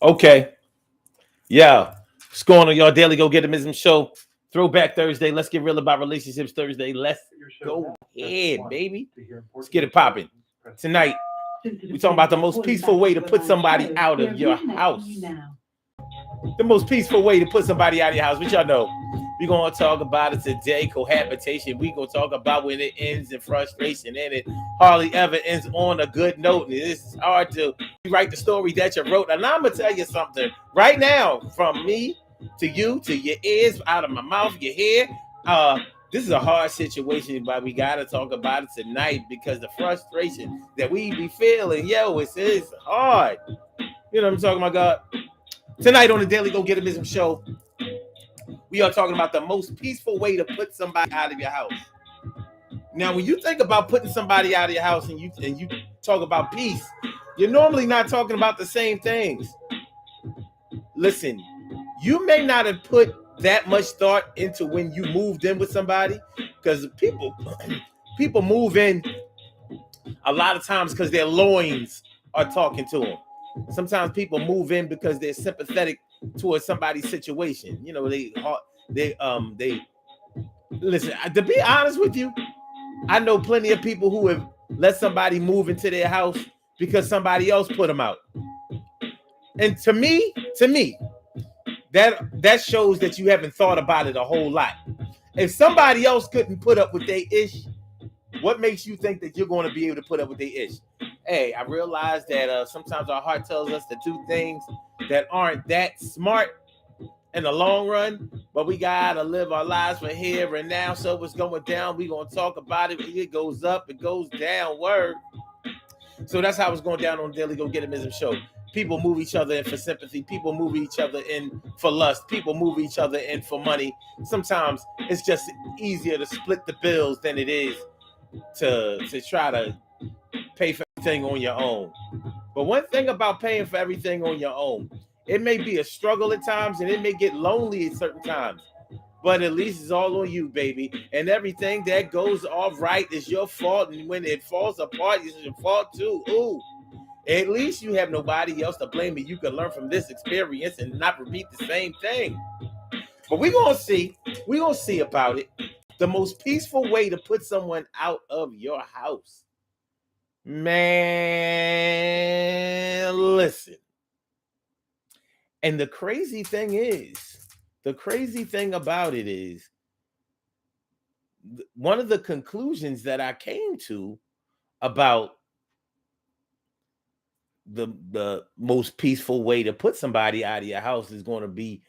Okay. Yeah. What's going on, y'all? Daily Go Get Getism show. Throwback Thursday. Let's get real about relationships Thursday. Let's go ahead, baby. Let's get it popping. Tonight, we're talking about the most peaceful way to put somebody out of your house. The most peaceful way to put somebody out of your house. Which y'all know. We're going to talk about it today. Cohabitation. We're going to talk about when it ends in frustration. And it hardly ever ends on a good note. And it's hard to rewrite the story that you wrote. And I'm going to tell you something right now, from me to you, to your ears, out of my mouth, your hair. This is a hard situation, but we got to talk about it tonight because the frustration that we be feeling, it's hard. You know what I'm talking about, God? Tonight on the Daily Go Get Getism show, we are talking about the most peaceful way to put somebody out of your house. Now, when you think about putting somebody out of your house and you talk about peace, you're normally not talking about the same things. Listen, you may not have put that much thought into when you moved in with somebody, because people move in a lot of times because their loins are talking to them. Sometimes people move in because they're sympathetic towards somebody's situation. You know, they listen. To be honest with you, I know plenty of people who have let somebody move into their house because somebody else put them out. And to me, that shows that you haven't thought about it a whole lot. If somebody else couldn't put up with their ish, what makes you think that you're going to be able to put up with their ish? Hey, I realize that sometimes our heart tells us to do things that aren't that smart in the long run, but we gotta live our lives for here and now. So what's going down, we gonna talk about it. It goes up, it goes down, word. So that's how it's going down on Daily Go Get Getism show. People move each other in for sympathy. People move each other in for lust. People move each other in for money. Sometimes it's just easier to split the bills than it is to try to pay for everything on your own. But one thing about paying for everything on your own, it may be a struggle at times and it may get lonely at certain times. But at least it's all on you, baby. And everything that goes off right is your fault. And when it falls apart, it's your fault too. Ooh. At least you have nobody else to blame, and you can learn from this experience and not repeat the same thing. But we're gonna see. We're gonna see about it. The most peaceful way to put someone out of your house. Man, listen. And the crazy thing about it is, one of the conclusions that I came to about the most peaceful way to put somebody out of your house is going to be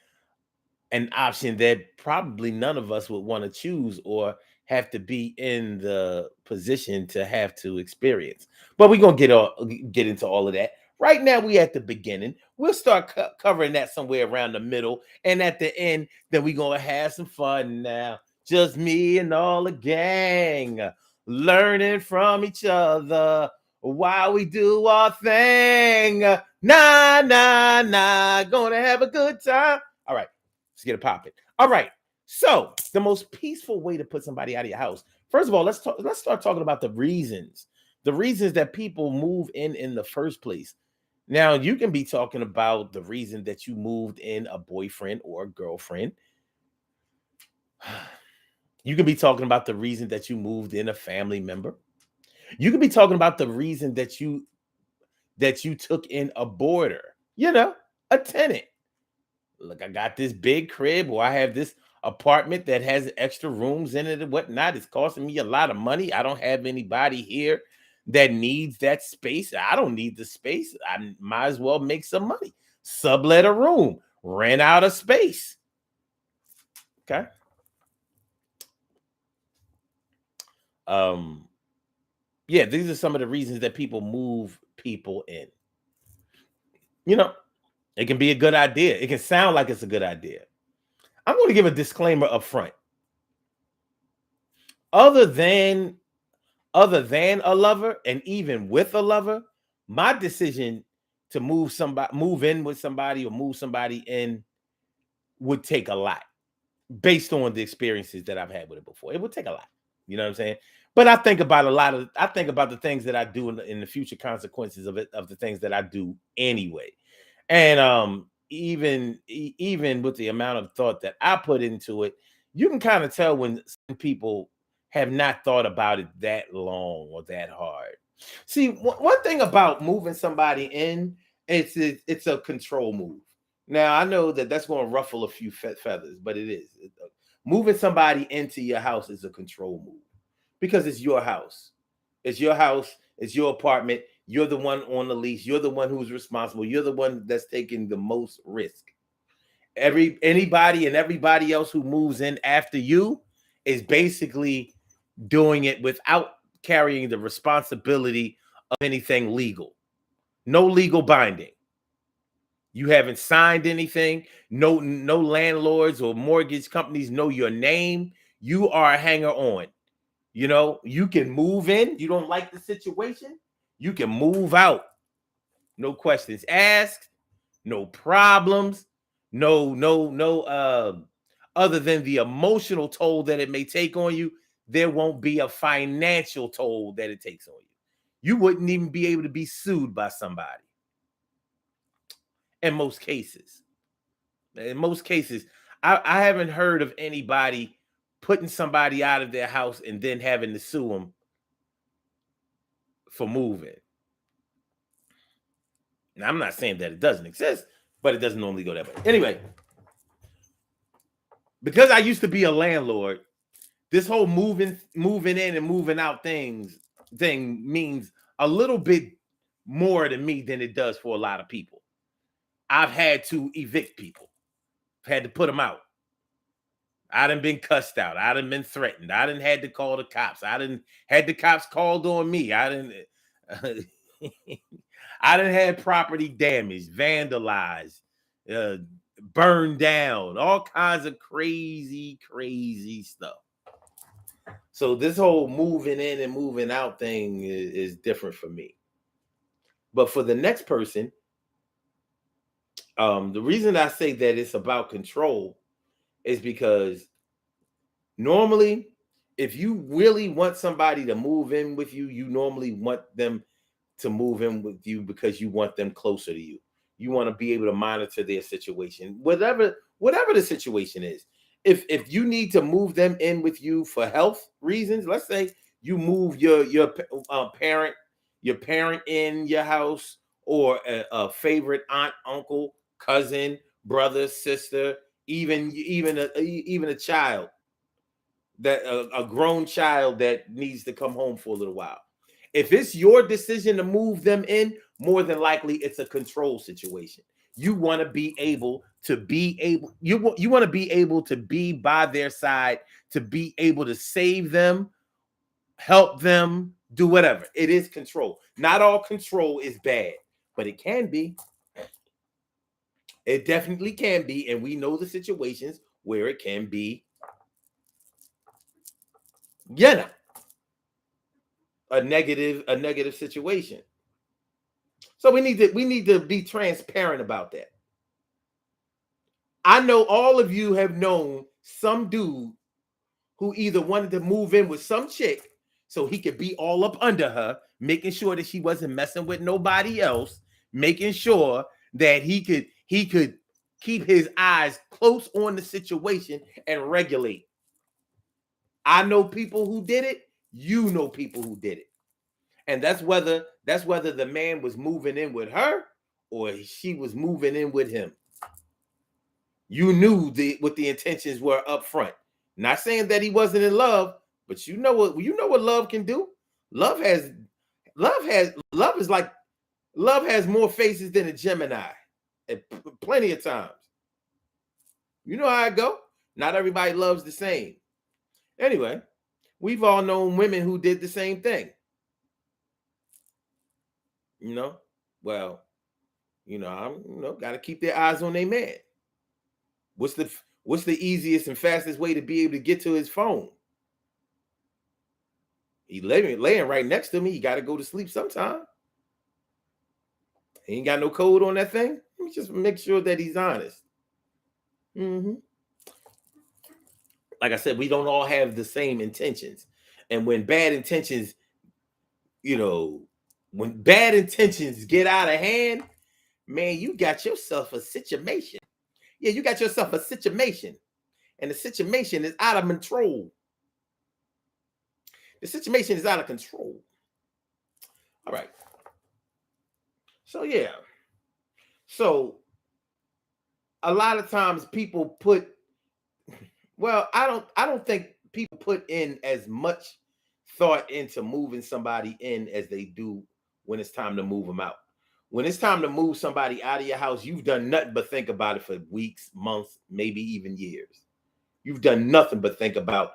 an option that probably none of us would want to choose or have to be in the position to have to experience. But we're going to get into all of that. Right now, we at the beginning. We'll start covering that somewhere around the middle. And at the end, then we're going to have some fun now. Just me and all the gang, learning from each other while we do our thing. Nah, nah, nah. Gonna have a good time. All right. Let's get it popping. All right. So the most peaceful way to put somebody out of your house. First of all, let's start talking about the reasons that people move in the first place. Now, you can be talking about the reason that you moved in a boyfriend or a girlfriend. You can be talking about the reason that you moved in a family member. You can be talking about the reason that you took in a boarder, a tenant. Look, I got this big crib, or I have this apartment that has extra rooms in it and whatnot. It's costing me a lot of money. I don't have anybody here that needs that space. I don't need the space. I might as well make some money. Sublet a room, rent out a space. Okay. Yeah, these are some of the reasons that people move people in. It can be a good idea. It can sound like it's a good idea. I'm going to give a disclaimer up front. Other than a lover, and even with a lover, my decision to move in with somebody or move somebody in would take a lot based on the experiences that I've had with it before. It would take a lot. You know what I'm saying? But I think about the things that I do in the future consequences of the things that I do anyway. And even with the amount of thought that I put into it, you can kind of tell when some people have not thought about it that long or that hard. See, one thing about moving somebody in, it's a control move. Now I know that that's going to ruffle a few feathers, but it is. Moving somebody into your house is a control move because it's your house. It's your house. It's your apartment. You're the one on the lease. You're the one who's responsible. You're the one that's taking the most risk. Anybody and everybody else who moves in after you is basically doing it without carrying the responsibility of anything legal. No legal binding. You haven't signed anything. No landlords or mortgage companies know your name. You are a hanger on. You can move in. You don't like the situation, you can move out. No questions asked, no problems, no other than the emotional toll that it may take on you. There won't be a financial toll that it takes on you. You wouldn't even be able to be sued by somebody in most cases. In most cases, I haven't heard of anybody putting somebody out of their house and then having to sue them for moving. Now, I'm not saying that it doesn't exist, but it doesn't normally go that way. Anyway, because I used to be a landlord, this whole moving in and moving out thing means a little bit more to me than it does for a lot of people. I've had to evict people, I've had to put them out. I done been cussed out. I done been threatened. I done had to call the cops. I done had the cops called on me. I done I done had property damaged, vandalized, burned down, all kinds of crazy stuff. So this whole moving in and moving out thing is different for me. But for the next person, the reason I say that it's about control is because normally, if you really want somebody to move in with you, you normally want them to move in with you because you want them closer to you. You want to be able to monitor their situation, whatever the situation is. If you need to move them in with you for health reasons, let's say you move your parent in your house, or a favorite aunt, uncle, cousin, brother, sister, even a child, that a grown child that needs to come home for a little while. If it's your decision to move them in, more than likely it's a control situation. You want to be able to you want to be able to be by their side, to be able to save them, help them, do whatever. It is control. Not all control is bad, but it can be. It definitely can be, and we know the situations where it can be, a negative situation. So we need to be transparent about that. I know all of you have known some dude who either wanted to move in with some chick so he could be all up under her, making sure that she wasn't messing with nobody else, making sure that he could keep his eyes close on the situation and regulate. I know people who did it. You know people who did it. And that's whether the man was moving in with her or she was moving in with him. You knew what the intentions were up front. Not saying that he wasn't in love, but you know what love can do. Love has more faces than a Gemini at plenty of times. You know how I go. Not everybody loves the same. Anyway, we've all known women who did the same thing. Well, I'm got to keep their eyes on their man. What's the easiest and fastest way to be able to get to his phone? He laying right next to me. He got to go to sleep sometime. He ain't got no code on that thing. Let me just make sure that he's honest. Like I said, we don't all have the same intentions. And when bad intentions, when bad intentions get out of hand, man, you got yourself a situation. Yeah, you got yourself a situation. And the situation is out of control. The situation is out of control. All right. So yeah. So a lot of times people put, well, I don't think people put in as much thought into moving somebody in as they do when it's time to move them out. When it's time to move somebody out of your house, you've done nothing but think about it for weeks, months, maybe even years. You've done nothing but think about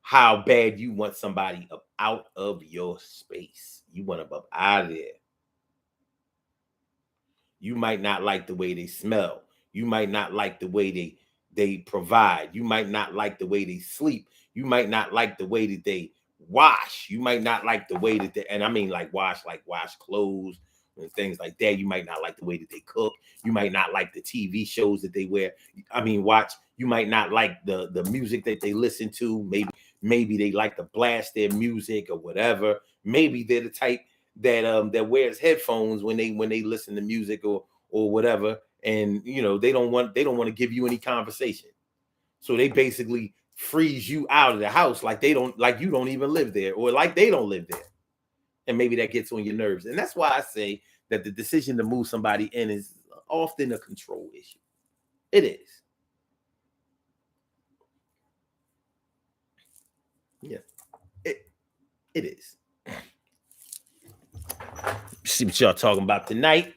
how bad you want somebody up out of your space. You want them up out of there. You might not like the way they smell. You might not like the way they provide. You might not like the way they sleep. You might not like the way that they wash. You might not like the way that they, and I mean like wash clothes and things like that. You might not like the way that they cook. You might not like the TV shows that they watch. You might not like the music that they listen to. Maybe they like to blast their music or whatever. Maybe they're the type that wears headphones when they listen to music or whatever, and they don't want to give you any conversation. So they basically freeze you out of the house like you don't even live there, or like they don't live there. And maybe that gets on your nerves. And that's why I say that the decision to move somebody in is often a control issue. It is. Yeah. It is. See what y'all talking about tonight.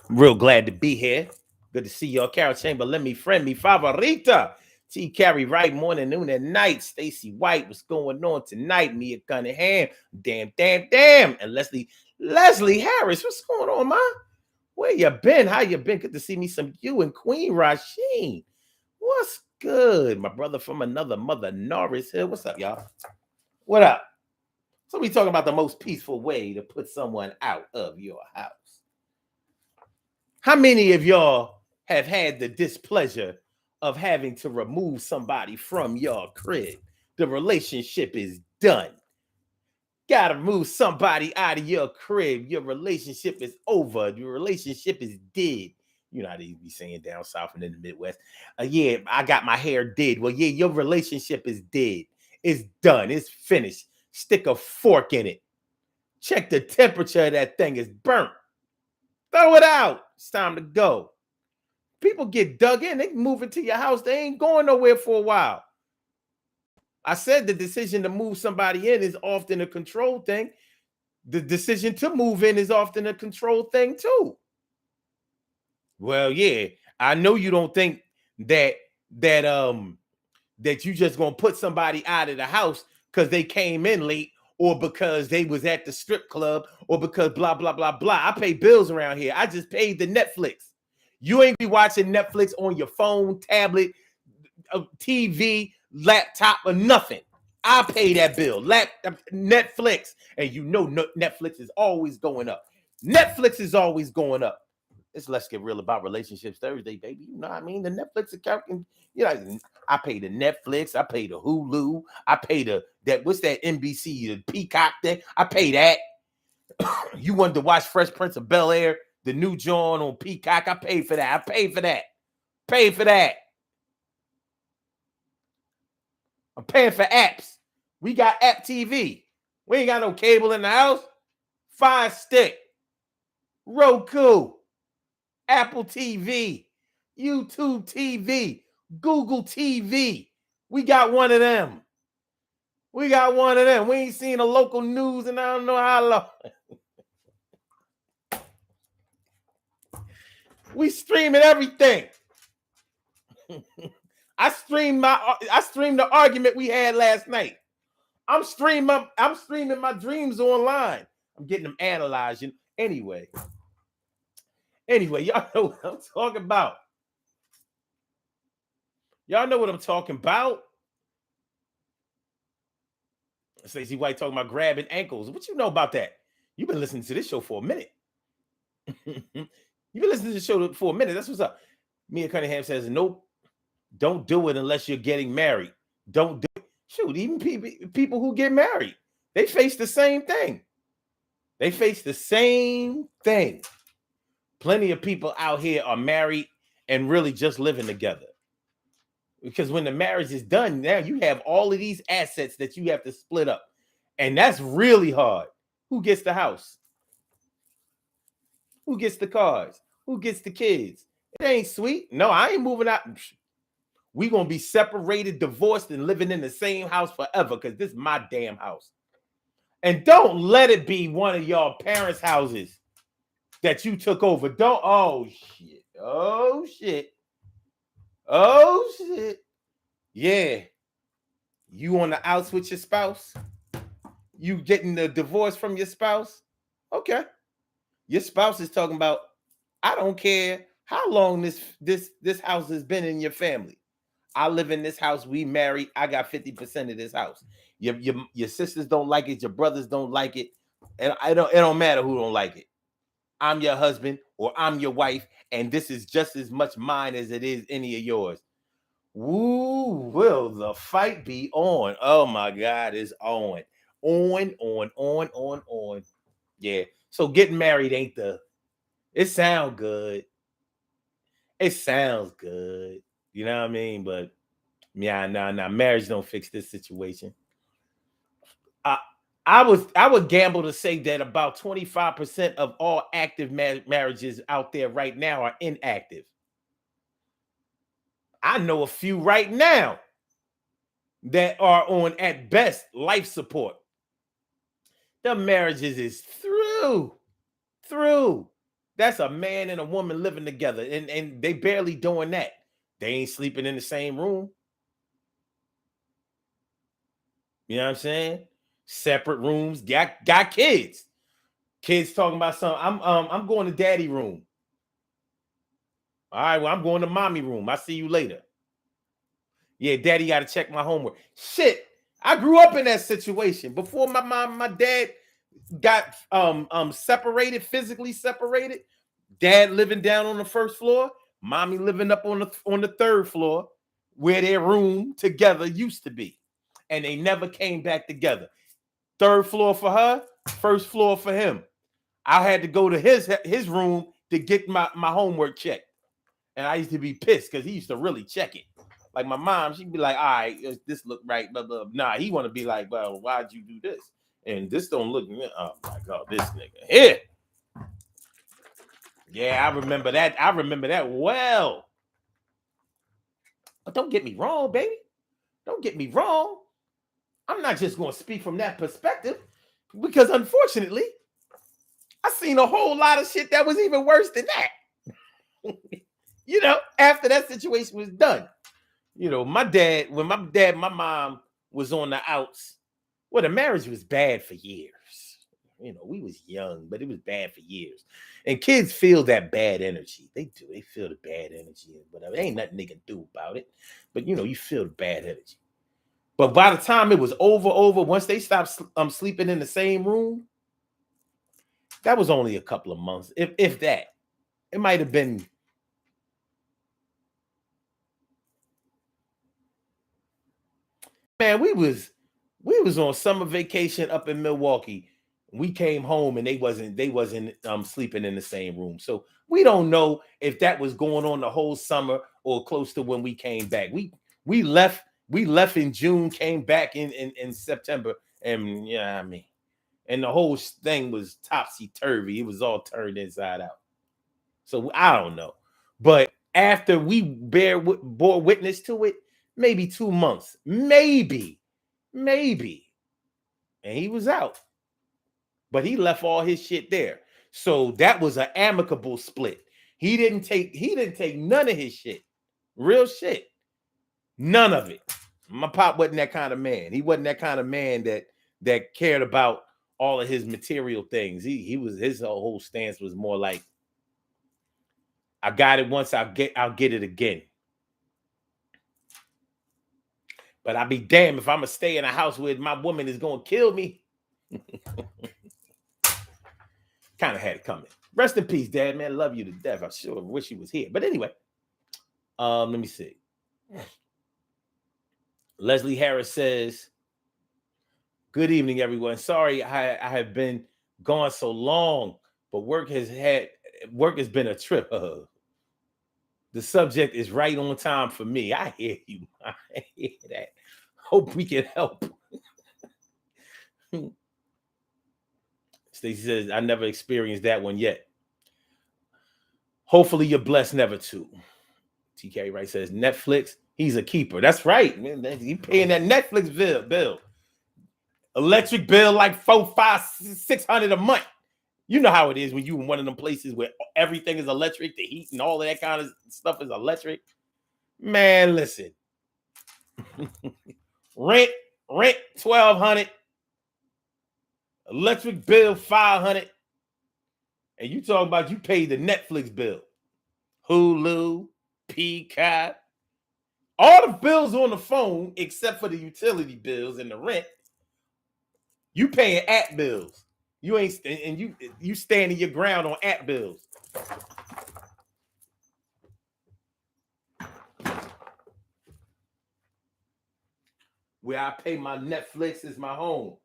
I'm real glad to be here. Good to see y'all. Carol Chamber, let me friend me. Favorita. T. Carrie Wright, morning, noon, and night. Stacy White, what's going on tonight? Mia Cunningham, damn. And Leslie Harris, what's going on, ma? Where you been? How you been? Good to see me some you and Queen Rasheen. What's good? My brother from another mother, Norris Hill. What's up, y'all? What up? So we talking about the most peaceful way to put someone out of your house. How many of y'all have had the displeasure of having to remove somebody from your crib? The relationship is done. Gotta move somebody out of your crib. Your relationship is over. Your relationship is dead. You know how they be saying down south and in the Midwest. Yeah, I got my hair dead. Well, yeah, your relationship is dead. It's done. It's finished. Stick a fork in it. Check the temperature of that thing. It's burnt. Throw it out. It's time to go. People get dug in. They move into your house. They ain't going nowhere for a while. I said the decision to move somebody in is often a control thing. The decision to move in is often a control thing too. Well, yeah, I know you don't think that you just gonna put somebody out of the house because they came in late, or because they was at the strip club, or because blah blah blah blah. I pay bills around here. I just paid the Netflix. You ain't be watching Netflix on your phone, tablet, TV, laptop, or nothing. I pay that bill. Netflix, and Netflix is always going up. Netflix is always going up. Let's get real about relationships Thursday, baby. You know what I mean? The Netflix account can, I pay the Netflix, I pay the Hulu, I pay what's that NBC, the Peacock thing? I pay that. You wanted to watch Fresh Prince of Bel-Air, the new John on Peacock? I paid for that. Pay for that. I'm paying for apps. We got app TV. We ain't got no cable in the house. Fire Stick, Roku, Apple TV, YouTube TV, Google TV. We got one of them. We ain't seen a local news and I don't know how long. We streaming everything. I streamed the argument we had last night. I'm streaming my dreams online. I'm getting them analyzed. Anyway, y'all know what I'm talking about. Stacey White talking about grabbing ankles. What you know about that? You've been listening to this show for a minute. You've been listening to the show for a minute. That's what's up. Mia Cunningham says, nope, don't do it unless you're getting married. Don't do it. Shoot, even people who get married, they face the same thing. Plenty of people out here are married and really just living together. Because when the marriage is done, now you have all of these assets that you have to split up. And that's really hard. Who gets the house? Who gets the cars? Who gets the kids? It ain't sweet. No, I ain't moving out. We gonna be separated, divorced, and living in the same house forever because this is my damn house. And don't let it be one of y'all parents' houses that you took over. Don't. Oh shit. Oh shit. Oh shit. Yeah. You on the outs with your spouse? You getting the divorce from your spouse? Okay. Your spouse is talking about, I don't care how long this house has been in your family. I live in this house. We married. I got 50% of this house. Your sisters don't like it. Your brothers don't like it. And it don't matter who don't like it. I'm your husband or I'm your wife, and this is just as much mine as it is any of yours. Woo, will the fight be on? Oh my God, it's on. On. Yeah. So getting married ain't it sounds good. It sounds good. You know what I mean? But yeah, nah. Marriage don't fix this situation. I would gamble to say that about 25% of all active marriages out there right now are inactive. I know a few right now that are on, at best, life support. The marriages is through. That's a man and a woman living together, and they barely doing that. They ain't sleeping in the same room. You know what I'm saying? Separate rooms. Got kids. Kids talking about something. I'm going to daddy room. All right, well, I'm going to mommy room. I'll see you later. Yeah, daddy got to check my homework. Shit, I grew up in that situation before my dad got separated, physically separated. Dad living down on the first floor, mommy living up on the third floor, where their room together used to be, and they never came back together. Third floor for her, first floor for him. I had to go to his room to get my homework checked. And I used to be pissed because he used to really check it. Like my mom, she'd be like, all right, this look right, blah, blah. Nah, he want to be like, well, why'd you do this? And this don't look, oh my God, this nigga here. Yeah, I remember that well. But don't get me wrong, baby. Don't get me wrong. I'm not just going to speak from that perspective because unfortunately, I seen a whole lot of shit that was even worse than that. You know, after that situation was done. You know, my mom was on the outs. Well, the marriage was bad for years. You know, we was young, but it was bad for years. And kids feel that bad energy. They do. They feel the bad energy. Whatever. There ain't nothing they can do about it. But, you know, you feel the bad energy. But by the time it was over, once they stopped sleeping in the same room, that was only a couple of months, if that. It might have been. Man, we was on summer vacation up in Milwaukee. We came home and they wasn't sleeping in the same room. So we don't know if that was going on the whole summer or close to when we came back. We left in June, came back in September, and yeah, I mean, and the whole thing was topsy-turvy. It was all turned inside out. So I don't know. But after we bore witness to it, maybe 2 months, maybe, and he was out. But he left all his shit there. So that was an amicable split. He didn't take none of his shit. Real shit. None of it. My pop wasn't that kind of man. He wasn't that kind of man that cared about all of his material things. His whole stance was more like, I got it once, I'll get it again. But I'll be damned if I'm gonna stay in a house where my woman is gonna kill me. Kind of had it coming. Rest in peace, Dad, man. Love you to death. I sure wish he was here. But anyway, let me see. Leslie Harris says, good evening, everyone. Sorry I have been gone so long, but work has Work has been a trip. The subject is right on time for me. I hear you. I hear that. Hope we can help. Stacey says, I never experienced that one yet. Hopefully you're blessed never to. TK Wright says, Netflix, he's a keeper. That's right. Man, you paying that Netflix bill. Electric bill like $400, $500, $600 a month. You know how it is when you in one of them places where everything is electric, the heat and all of that kind of stuff is electric. Man, listen. rent $1,200, electric bill $500, and you talking about you paid the Netflix bill, Hulu, Peacock, all the bills on the phone except for the utility bills and the rent. You paying app bills. You ain't, and you standing your ground on app bills. Where I pay my Netflix is my home.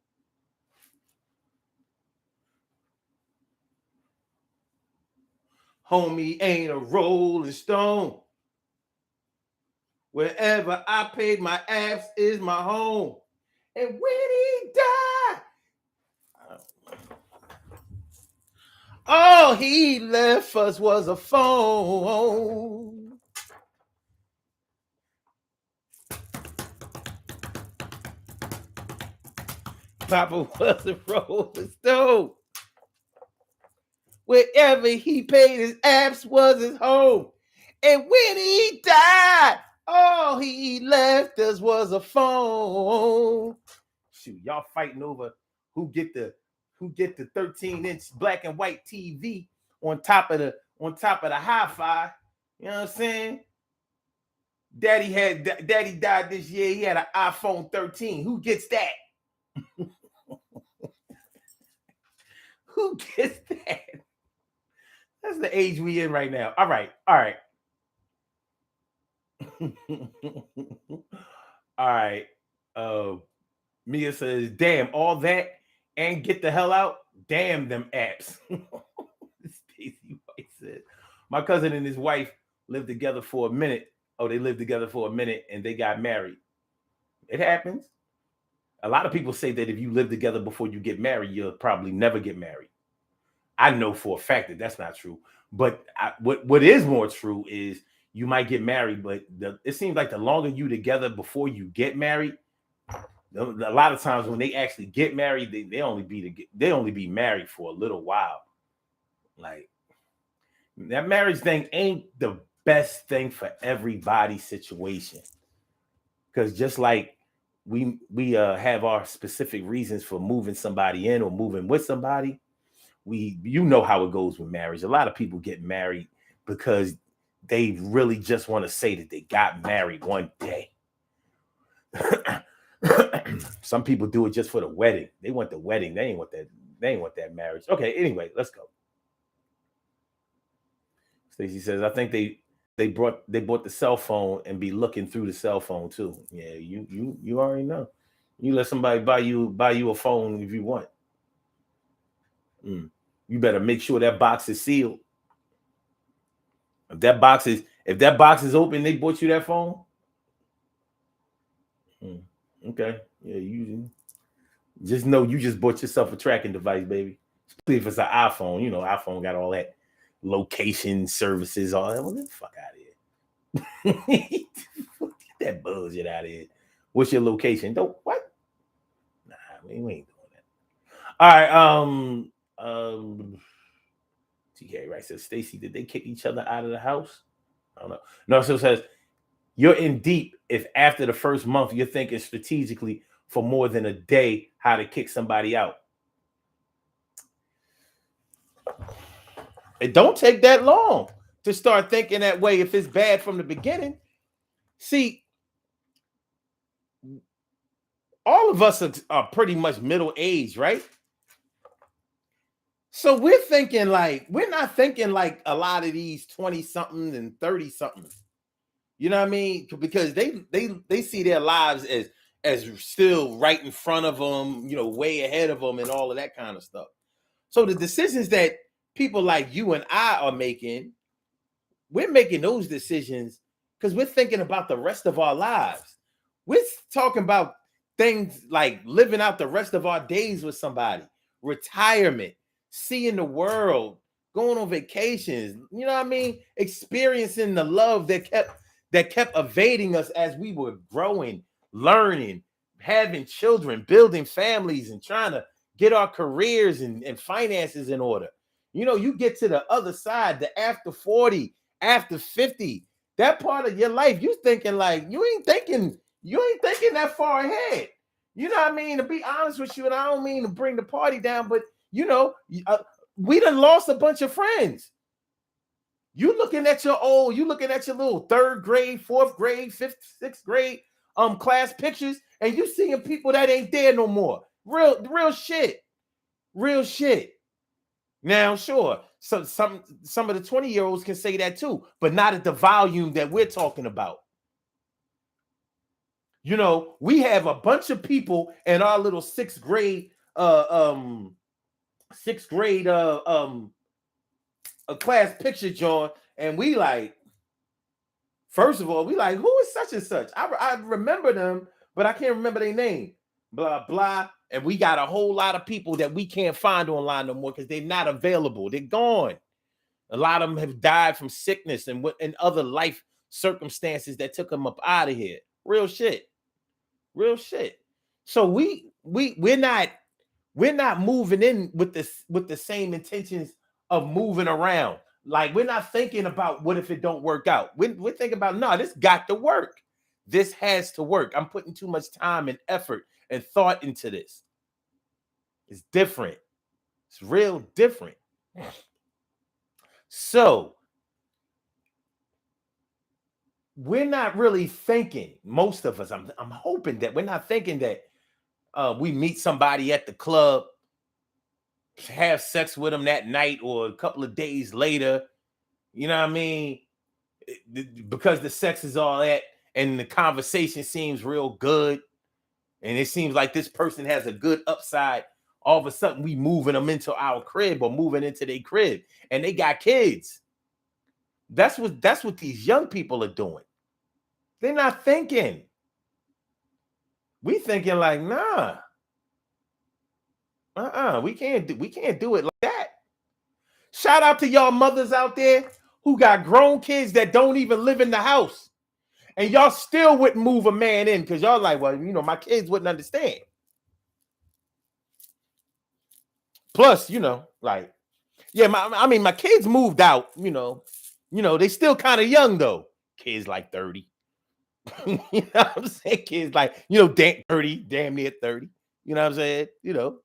Homie ain't a rolling stone. Wherever I paid my apps is my home. And when he died, all he left us was a phone. Papa was a rolling stone. Wherever he paid his apps was his home. And when he died, all he left us was a phone. Shoot, y'all fighting over who get the 13-inch black and white TV on top of the hi-fi. You know what I'm saying? Daddy died this year. He had an iPhone 13. Who gets that? Who gets that? That's the age we in right now. All right. All right. Mia says, damn, all that and get the hell out. Damn them apps. Stacey White said, my cousin and his wife lived together for a minute. Oh, they lived together for a minute and they got married. It happens. A lot of people say that if you live together before you get married, you'll probably never get married. I know for a fact that that's not true. But what is more true is you might get married, but it seems like the longer you together before you get married, a lot of times when they actually get married, they only be married for a little while. Like that marriage thing ain't the best thing for everybody's situation. Because just like we have our specific reasons for moving somebody in or moving with somebody, you know how it goes with marriage. A lot of people get married because they really just want to say that they got married one day. Some people do it just for the wedding. They want the wedding. They ain't want that marriage. Okay, anyway, let's go. Stacey says, I think they bought the cell phone and be looking through the cell phone too. Yeah, you already know. You let somebody buy you a phone if you want. You better make sure that box is sealed. If that box is open, they bought you that phone. Okay, yeah, you just know you just bought yourself a tracking device, baby. Especially if it's an iPhone. You know, iPhone got all that location services, all that. Well, get the fuck out of here. Get that bullshit out of here. What's your location? Don't what? Nah, we ain't doing that. All right. TK Wright says, Stacey, did they kick each other out of the house? I don't know. No, so it says, you're in deep if after the first month you're thinking strategically for more than a day how to kick somebody out. It don't take that long to start thinking that way if it's bad from the beginning. See, all of us are pretty much middle-aged, right? So we're not thinking like a lot of these 20-somethings and 30-somethings. You know what I mean? Because they see their lives as still right in front of them, you know, way ahead of them and all of that kind of stuff. So the decisions that people like you and I are making, we're making those decisions because we're thinking about the rest of our lives. We're talking about things like living out the rest of our days with somebody, retirement, seeing the world, going on vacations, you know what I mean? Experiencing the love that kept evading us as we were growing, learning, having children, building families, and trying to get our careers and finances in order. You know, you get to the other side, the after 40, after 50, that part of your life, you thinking like you ain't thinking that far ahead. You know what I mean? To be honest with you, and I don't mean to bring the party down, but you know, we done lost a bunch of friends. You looking at your little third grade, fourth grade, fifth, sixth grade class pictures, and you seeing people that ain't there no more. Real shit. Real shit. Now, sure, so some of the 20-year-olds can say that too, but not at the volume that we're talking about. You know, we have a bunch of people in our little sixth grade a class picture, John, and we like, first of all, we like, who is such and such? I remember them, but I can't remember their name. Blah blah. And we got a whole lot of people that we can't find online no more because they're not available. They're gone. A lot of them have died from sickness and other life circumstances that took them up out of here. Real shit. Real shit. So we're not moving in with the same intentions of moving around. Like, we're not thinking about what if it don't work out. We're thinking about, no, this got to work. This has to work. I'm putting too much time and effort and thought into this. It's different. It's real different. So we're not really thinking, most of us, I'm hoping that we're not thinking that we meet somebody at the club, have sex with them that night or a couple of days later, you know what I mean? Because the sex is all that and the conversation seems real good and it seems like this person has a good upside. All of a sudden we moving them into our crib or moving into their crib and they got kids. That's what these young people are doing. They're not thinking. We thinking like, nah. We can't do it like that. Shout out to y'all mothers out there who got grown kids that don't even live in the house. And y'all still wouldn't move a man in because y'all like, well, you know, my kids wouldn't understand. Plus, you know, like, yeah, my kids moved out, you know, they still kind of young though. Kids like 30. You know what I'm saying? Kids like, 30, damn near 30. You know what I'm saying? You know,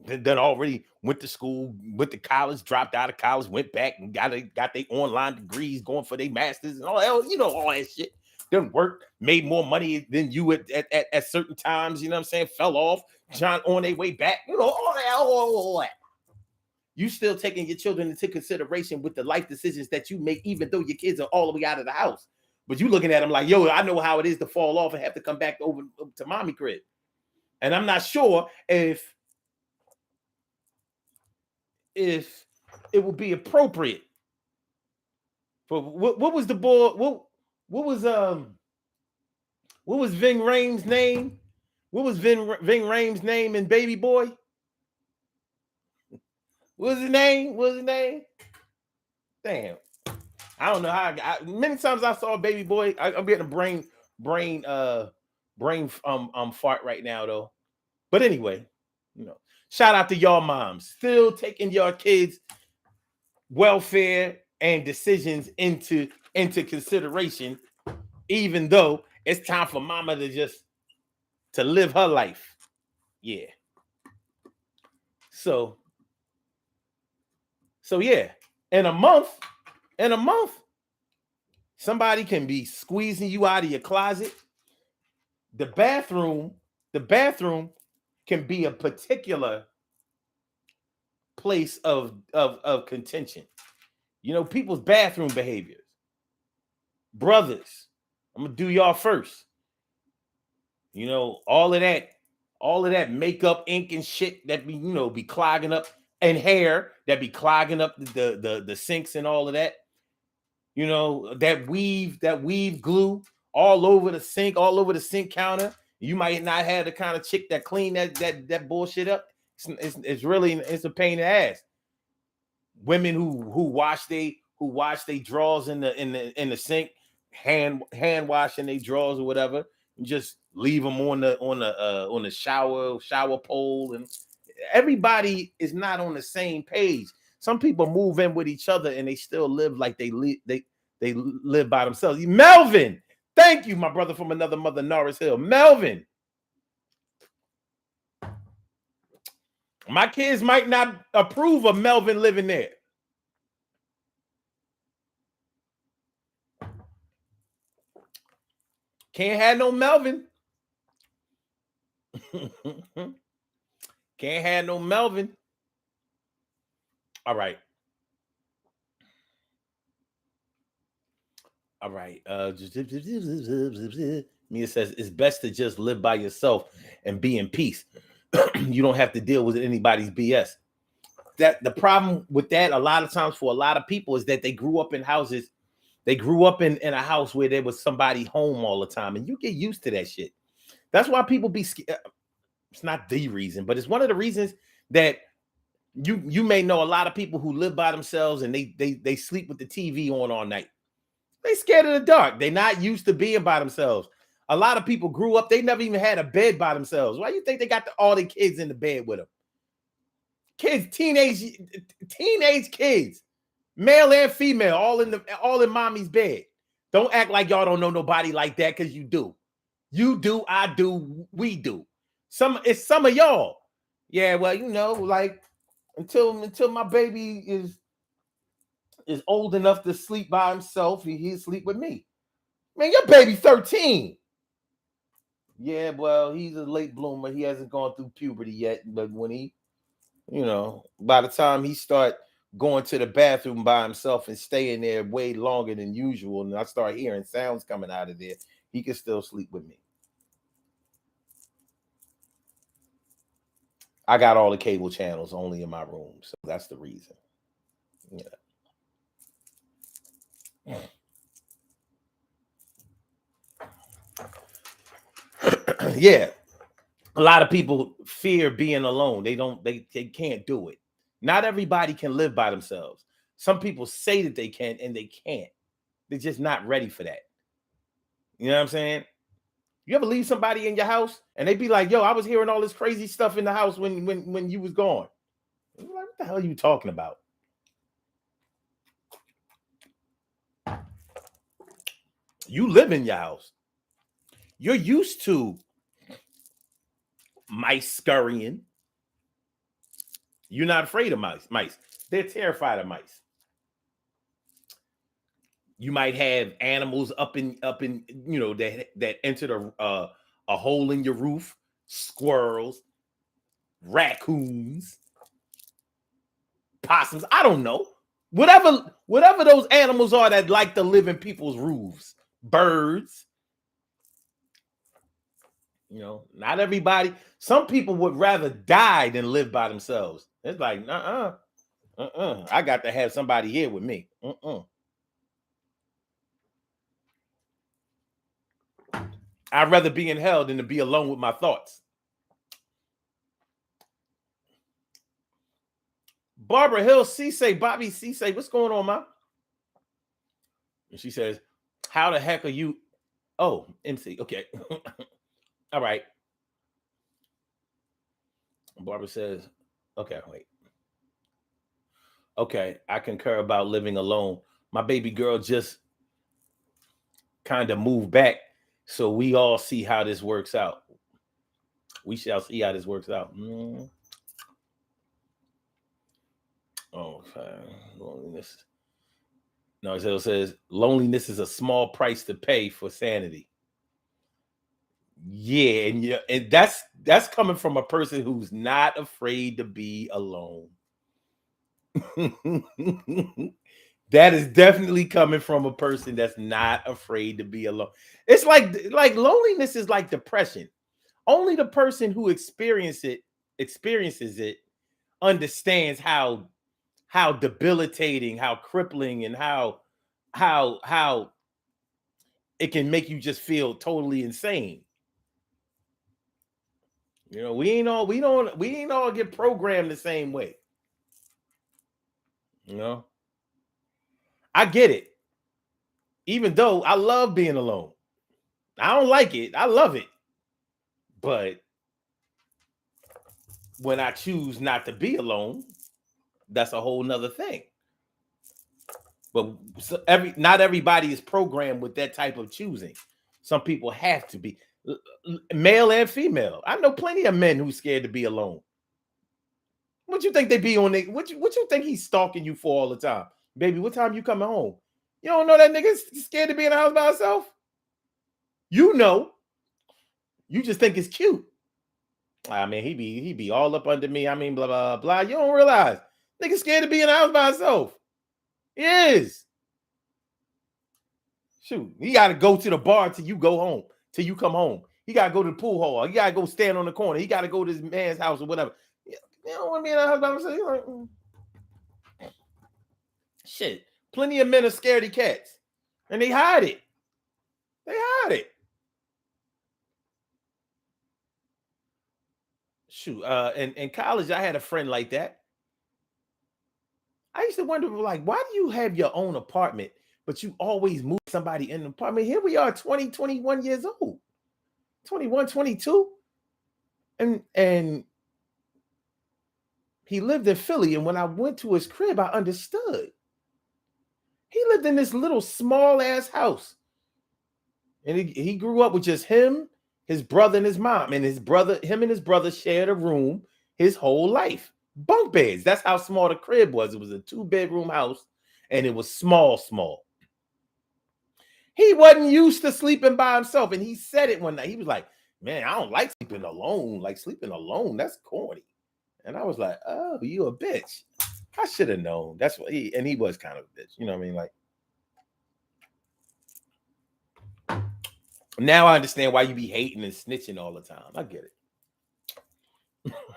then already went to school, went to college, dropped out of college, went back and got their online degrees, going for their masters and all that, all that shit. Didn't work, made more money than you at certain times, you know what I'm saying? Fell off, John on their way back, all that. You still taking your children into consideration with the life decisions that you make, even though your kids are all the way out of the house. But you looking at them like, yo, I know how it is to fall off and have to come back over to mommy crib. And I'm not sure if it would be appropriate for what was the boy? What was Ving Rhames' name? What was Ving Rhames' name in Baby Boy? What was his name? Damn. I don't know how. Many times I saw Baby Boy. I'm getting a brain fart right now though. But anyway, shout out to y'all moms still taking your kids' welfare and decisions into consideration, even though it's time for mama to live her life. Yeah. So yeah, in a month, somebody can be squeezing you out of your closet. The bathroom can be a particular place of contention. People's bathroom behaviors. Brothers, I'm gonna do y'all first. All of that makeup, ink, and shit that be clogging up and hair that be clogging up the sinks and all of that. You know, that weave glue all over the sink, all over the sink counter. You might not have the kind of chick that clean that bullshit up. It's really it's a pain in the ass. Women who wash they drawers in the sink, hand washing their drawers or whatever, and just leave them on the shower pole, and everybody is not on the same page. Some people move in with each other and they still live like they live by themselves. Melvin, thank you, my brother from another mother, Norris Hill. Melvin, my kids might not approve of Melvin living there. Can't have no Melvin. Can't have no Melvin. All right. All right. Mia says it's best to just live by yourself and be in peace. You don't have to deal with anybody's BS. That the problem with that a lot of times for a lot of people is that they grew up in houses. They grew up in a house where there was somebody home all the time, and you get used to that shit. That's why people be scared. It's not the reason, but it's one of the reasons that you may know a lot of people who live by themselves and they sleep with the TV on all night. They scared of the dark. They're not used to being by themselves. A lot of people grew up, they never even had a bed by themselves. Why do you think they got all their kids in the bed with them? Kids, teenage kids, male and female, all in mommy's bed. Don't act like y'all don't know nobody like that, because you do. You do, I do, we do. It's some of y'all. Yeah, well, you know, like until my baby is old enough to sleep by himself, he'll sleep with me. Man, your baby 13. Yeah, well, he's a late bloomer. He hasn't gone through puberty yet, but when he, you know, by the time he start going to the bathroom by himself and staying there way longer than usual, and I start hearing sounds coming out of there, he can still sleep with me. I got all the cable channels only in my room, so that's the reason. Yeah. Yeah. A lot of people fear being alone. They can't do it. Not everybody can live by themselves. Some people say that they can and they can't. They're just not ready for that. You know what I'm saying? You ever leave somebody in your house and they be like, yo, I was hearing all this crazy stuff in the house when you was gone. Like, what the hell are you talking about? You live in your house. You're used to mice scurrying. You're not afraid of mice. They're terrified of mice. You might have animals up in you know that entered a hole in your roof. Squirrels, raccoons, possums. I don't know. Whatever those animals are that like to live in people's roofs. Birds. You know, not everybody. Some people would rather die than live by themselves. It's like, I got to have somebody here with me. I'd rather be in hell than to be alone with my thoughts. Barbara Hill, Bobby C what's going on, ma? And she says, how the heck are you? Oh, MC. Okay. All right. Barbara says, okay, wait. Okay, I concur about living alone. My baby girl just kind of moved back. So we all see how this works out. We shall see how this works out. Okay. Loneliness. No, it says loneliness is a small price to pay for sanity. Yeah, and that's coming from a person who's not afraid to be alone. That is definitely coming from a person that's not afraid to be alone. It's like loneliness is like depression. Only the person who experiences it understands how debilitating, how crippling, and how it can make you just feel totally insane. You know, we ain't all get programmed the same way. You know, I get it. Even though I love being alone, I don't like it. I love it, but when I choose not to be alone, that's a whole nother thing. But not everybody is programmed with that type of choosing. Some people have to be, male and female. I know plenty of men who's scared to be alone. What you think they be on? What you think he's stalking you for all the time? Baby, what time you coming home? You don't know that nigga's scared to be in the house by himself? You know. You just think it's cute. I mean, he be all up under me. I mean, blah, blah, blah. You don't realize. Nigga scared to be in the house by himself. He is. Shoot, he got to go to the bar till you go home, till you come home. He got to go to the pool hall. He got to go stand on the corner. He got to go to his man's house or whatever. You don't want me in the house by myself. You're like, Shit. Plenty of men are scaredy cats. And they hide it. They hide it. Shoot. In college, I had a friend like that. I used to wonder, like, why do you have your own apartment, but you always move somebody in the apartment? Here we are, 20, 21 years old. 21, 22. And he lived in Philly. And when I went to his crib, I understood. He lived in this little small ass house. And he grew up with just him, his brother, and his mom. And him and his brother shared a room his whole life. Bunk beds. That's how small the crib was. It was a 2-bedroom house, and it was small. He wasn't used to sleeping by himself. And he said it one night. He was like, man, I don't like sleeping alone. Like sleeping alone, that's corny. And I was like, oh, you a bitch. I should have known. That's what he was kind of a bitch. You know what I mean? Like, now I understand why you be hating and snitching all the time. I get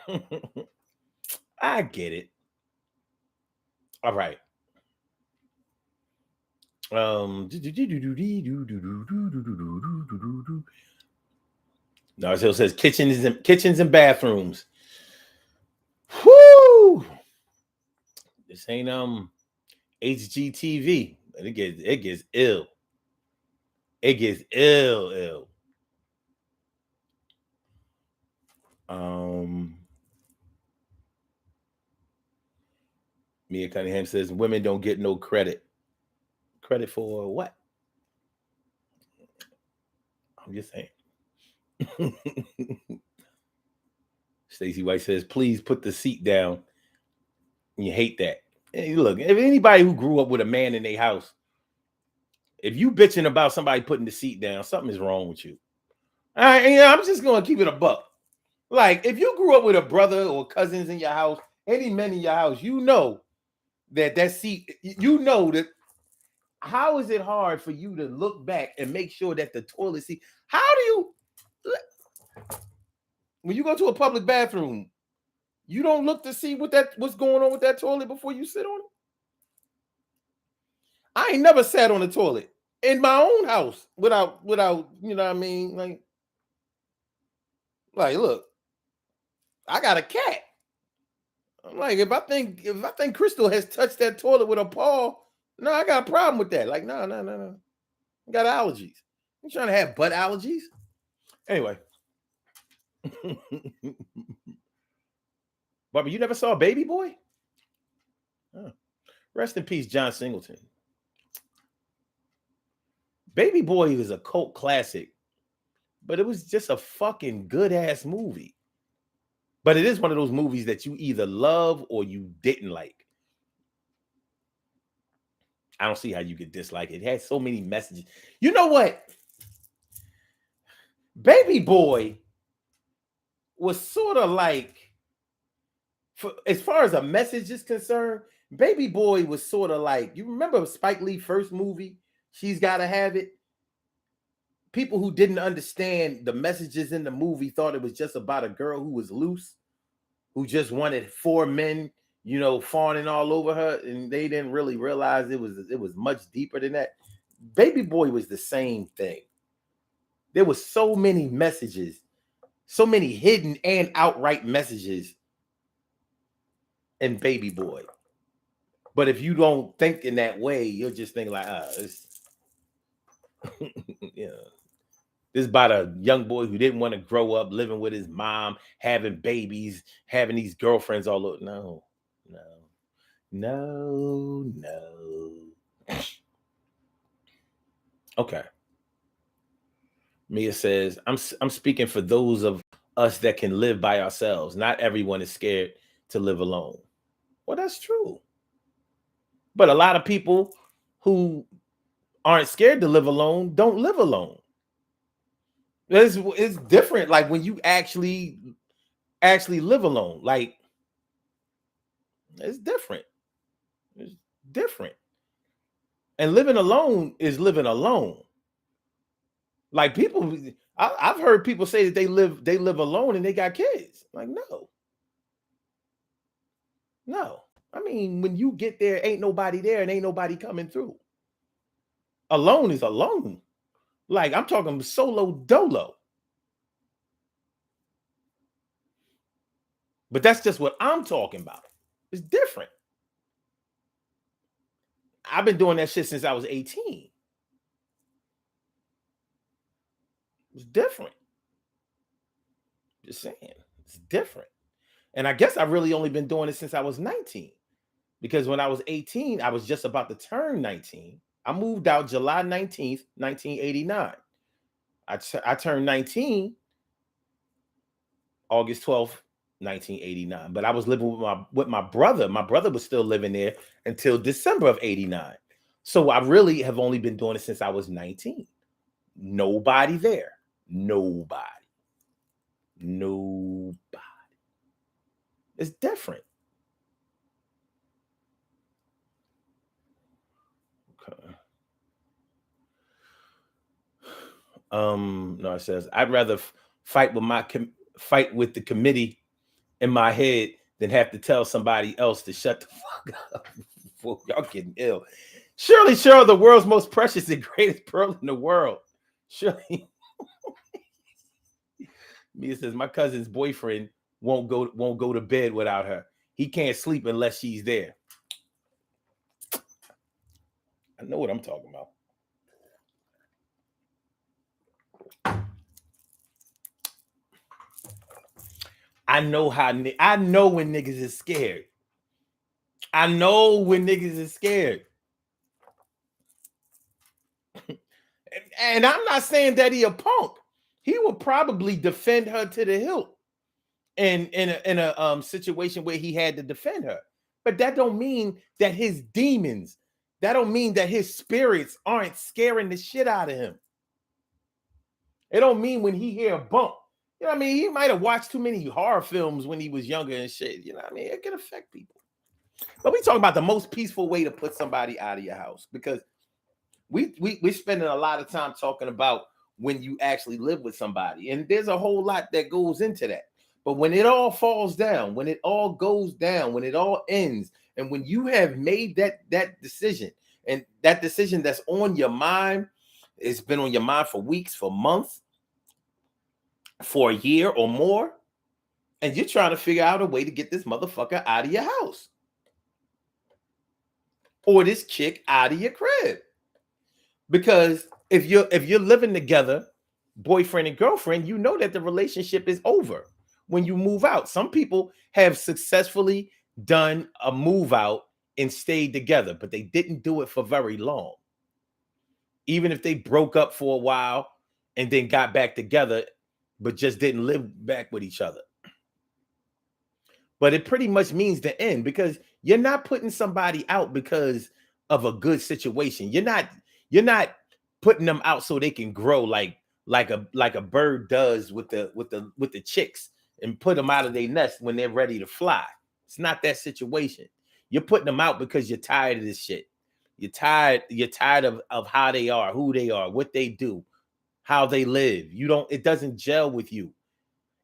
it. I get it. All right. Narzel says kitchens and bathrooms. Whoo! This ain't HGTV. It gets ill. It gets ill. Mia Cunningham says women don't get no credit. Credit for what? I'm just saying. Stacey White says, please put the seat down. You hate that. Hey, look, if anybody who grew up with a man in their house, if you bitching about somebody putting the seat down, something is wrong with you. I'm just going to keep it a buck. Like, if you grew up with a brother or cousins in your house, any men in your house, you know that seat, you know that. How is it hard for you to look back and make sure that the toilet seat, how do you, when you go to a public bathroom, you don't look to see what's going on with that toilet before you sit on it? I ain't never sat on the toilet in my own house without, you know what I mean? Like, look, I got a cat. I'm like, if I think Crystal has touched that toilet with a paw, no, I got a problem with that. Like, no. I got allergies. I'm trying to have butt allergies. Anyway. Barbara, you never saw Baby Boy? Oh. Rest in peace, John Singleton. Baby Boy was a cult classic, but it was just a fucking good ass movie. But it is one of those movies that you either love or you didn't like. I don't see how you could dislike it. It had so many messages. You know what? Baby Boy was sort of like, as far as a message is concerned, Baby Boy was sort of like, you remember Spike Lee's first movie, She's Gotta Have It? People who didn't understand the messages in the movie thought it was just about a girl who was loose. who just wanted 4 men, fawning all over her, and they didn't really realize it was much deeper than that. Baby Boy was the same thing. There was so many messages, so many hidden and outright messages in Baby Boy. But if you don't think in that way, you'll just think like, it's yeah. This is about a young boy who didn't want to grow up living with his mom, having babies, having these girlfriends all over. No. Okay. Mia says, I'm speaking for those of us that can live by ourselves. Not everyone is scared to live alone. Well, that's true. But a lot of people who aren't scared to live alone don't live alone. It's different. Like when you actually live alone, like it's different. It's different. And living alone is living alone. Like people, I've heard people say that they live alone and they got kids. Like no. I mean, when you get there, ain't nobody there and ain't nobody coming through. Alone is alone. Like I'm talking solo dolo. But that's just what I'm talking about. It's different. I've been doing that shit since I was 18. It's different. Just saying. It's different. And I guess I've really only been doing it since I was 19. Because when I was 18, I was just about to turn 19. I moved out July 19th, 1989. I turned 19 August 12th, 1989. But I was living with my brother. My brother was still living there until December of 89. So I really have only been doing it since I was 19. Nobody there. Nobody. It's different. Okay. No, it says I'd rather fight with the committee in my head than have to tell somebody else to shut the fuck up. Y'all getting ill. Surely, Cheryl, the world's most precious and greatest pearl in the world. Surely. Mia says my cousin's boyfriend won't go to bed without her. He can't sleep unless she's there. I know what I'm talking about. I know when niggas is scared. I know when niggas is scared. And I'm not saying that he a punk. He will probably defend her to the hilt in a situation where he had to defend her. But that don't mean that his demons, that don't mean that his spirits aren't scaring the shit out of him. It don't mean when he hear a bump. You know what I mean? He might have watched too many horror films when he was younger and shit. You know what I mean? It can affect people. But we talking about the most peaceful way to put somebody out of your house, because we're spending a lot of time talking about when you actually live with somebody. And there's a whole lot that goes into that. But when it all falls down, when it all goes down, when it all ends, and when you have made that decision, and that decision that's on your mind, it's been on your mind for weeks, for months, for a year or more, and you're trying to figure out a way to get this motherfucker out of your house or this chick out of your crib. Because if you're living together, boyfriend and girlfriend, you know that the relationship is over when you move out. Some people have successfully done a move out and stayed together, but they didn't do it for very long. Even if they broke up for a while and then got back together, but just didn't live back with each other. But it pretty much means the end, because you're not putting somebody out because of a good situation. You're not putting them out so they can grow like a bird does with the chicks and put them out of their nest when they're ready to fly. It's not that situation. You're putting them out because you're tired of this shit. You're tired of how they are, who they are, what they do, how they live. It doesn't gel with you.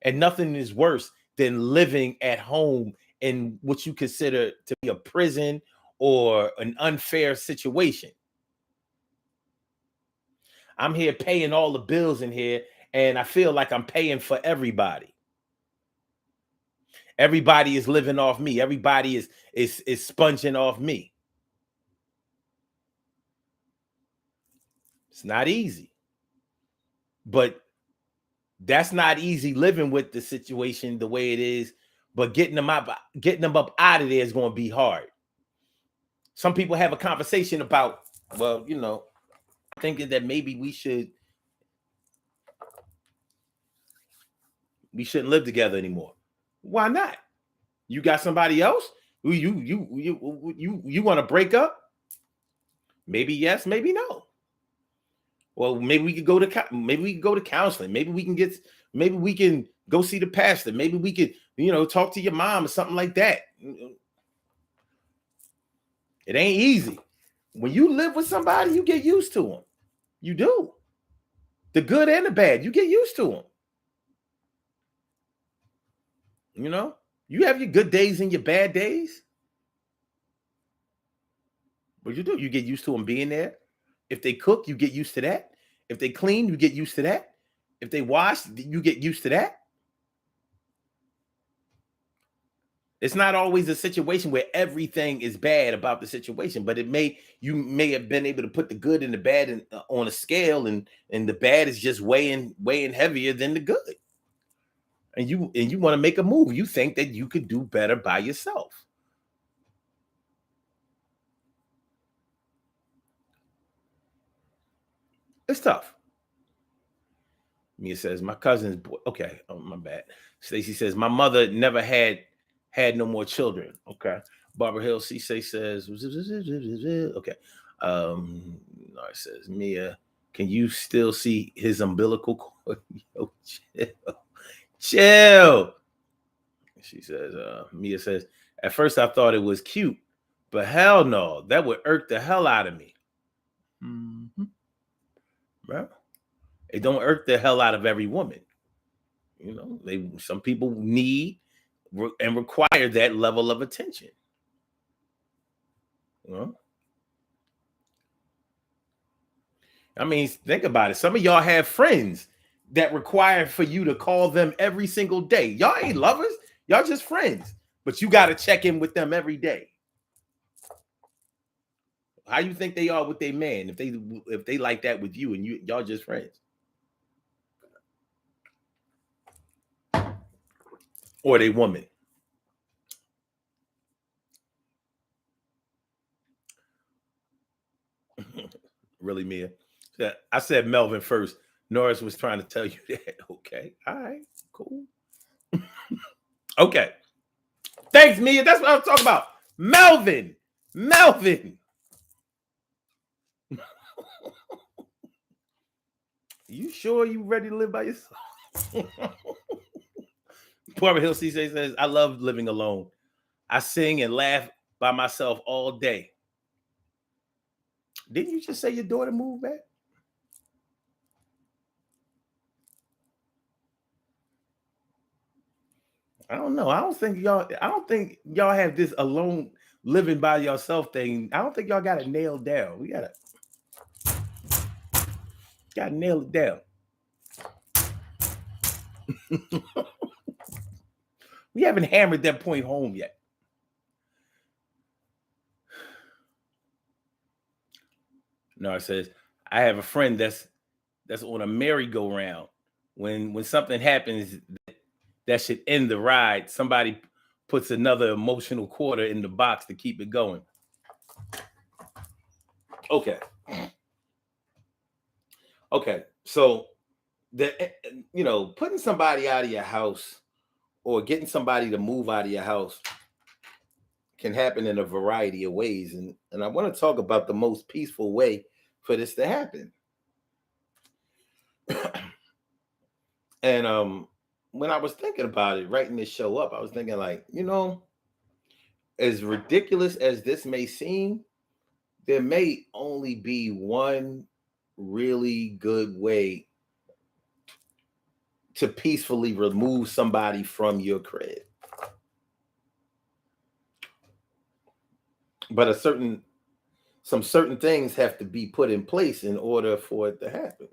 And nothing is worse than living at home in what you consider to be a prison or an unfair situation. I'm here paying all the bills in here, and I feel like I'm paying for everybody. Everybody is living off me. Everybody is sponging off me. It's not easy. But that's not easy living with the situation the way it is. But getting them up out of there is going to be hard. Some people have a conversation about, well, thinking that maybe we shouldn't live together anymore. Why not? You got somebody else? You want to break up? Maybe yes, maybe no. Well, maybe we could go to counseling. Maybe we can go see the pastor. Maybe we could, talk to your mom or something like that. It ain't easy. When you live with somebody, you get used to them. You do. The good and the bad, you get used to them. You have your good days and your bad days. But you do. You get used to them being there. If they cook, you get used to that. If they clean, you get used to that. If they wash, you get used to that. It's not always a situation where everything is bad about the situation, but you may have been able to put the good and the bad on a scale, and the bad is just weighing heavier than the good. And you want to make a move. You think that you could do better by yourself. It's tough. Mia says, my cousin's boy. Okay, oh, my bad. Stacy says, my mother never had no more children. Okay. Barbara Hill CC says, okay. No, it says, Mia, can you still see his umbilical cord? Yo, chill. She says, Mia says, at first I thought it was cute, but hell no, that would irk the hell out of me. Mm-hmm. Right? It don't irk the hell out of every woman. Some people need and require that level of attention. I mean, think about it. Some of y'all have friends that require for you to call them every single day. Y'all ain't lovers. Y'all just friends. But you got to check in with them every day. How you think they are with their man if they like that with you and y'all just friends? Or they woman. Really, Mia? I said Melvin first. Norris was trying to tell you that. Okay. All right. Cool. Okay. Thanks, Mia. That's what I'm talking about. Melvin. You sure you ready to live by yourself? Barbara Hill CJ says, I love living alone. I sing and laugh by myself all day. Didn't you just say your daughter moved back? I don't know. I don't think y'all have this alone living by yourself thing. I don't think y'all got it nailed down. We gotta nail it down. We haven't hammered that point home yet. No, it says, I have a friend that's on a merry-go-round. When something happens that should end the ride, somebody puts another emotional quarter in the box to keep it going. Okay. So putting somebody out of your house or getting somebody to move out of your house can happen in a variety of ways. And I want to talk about the most peaceful way for this to happen. And when I was thinking about it, writing this show up, I was thinking like, as ridiculous as this may seem, there may only be one really good way to peacefully remove somebody from your crib. But some certain things have to be put in place in order for it to happen.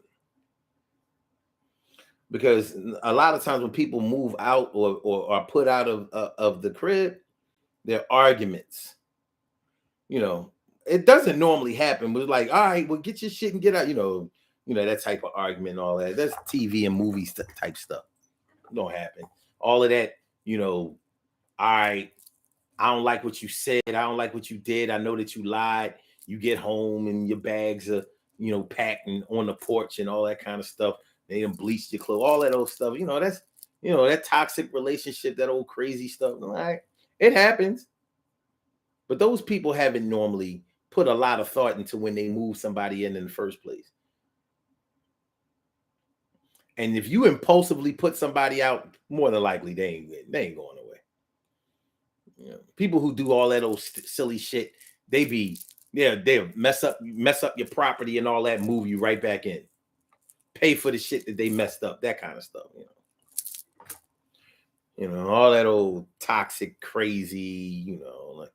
Because a lot of times when people move out or are put out of the crib, there are arguments. It doesn't normally happen, but it's like, all right, well, get your shit and get out. That type of argument and all that. That's TV and movies type stuff. It don't happen. All of that, all right, I don't like what you said. I don't like what you did. I know that you lied. You get home and your bags are, packed and on the porch and all that kind of stuff. They done bleached your clothes, all that old stuff. That's, that toxic relationship, that old crazy stuff. All right, it happens. But those people haven't normally put a lot of thought into when they move somebody in the first place. And if you impulsively put somebody out, more than likely they ain't going away. People who do all that old silly shit, they'll mess up your property and all that, move you right back in. Pay for the shit that they messed up, that kind of stuff. All that old toxic, crazy, like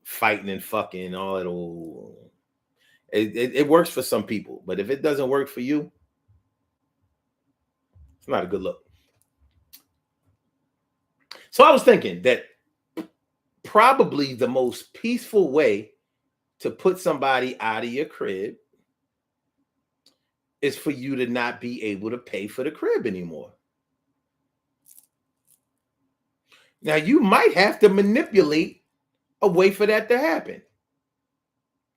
fighting and fucking, all that old. It works for some people, but if it doesn't work for you, it's not a good look. So I was thinking that probably the most peaceful way to put somebody out of your crib is for you to not be able to pay for the crib anymore. Now, you might have to manipulate a way for that to happen.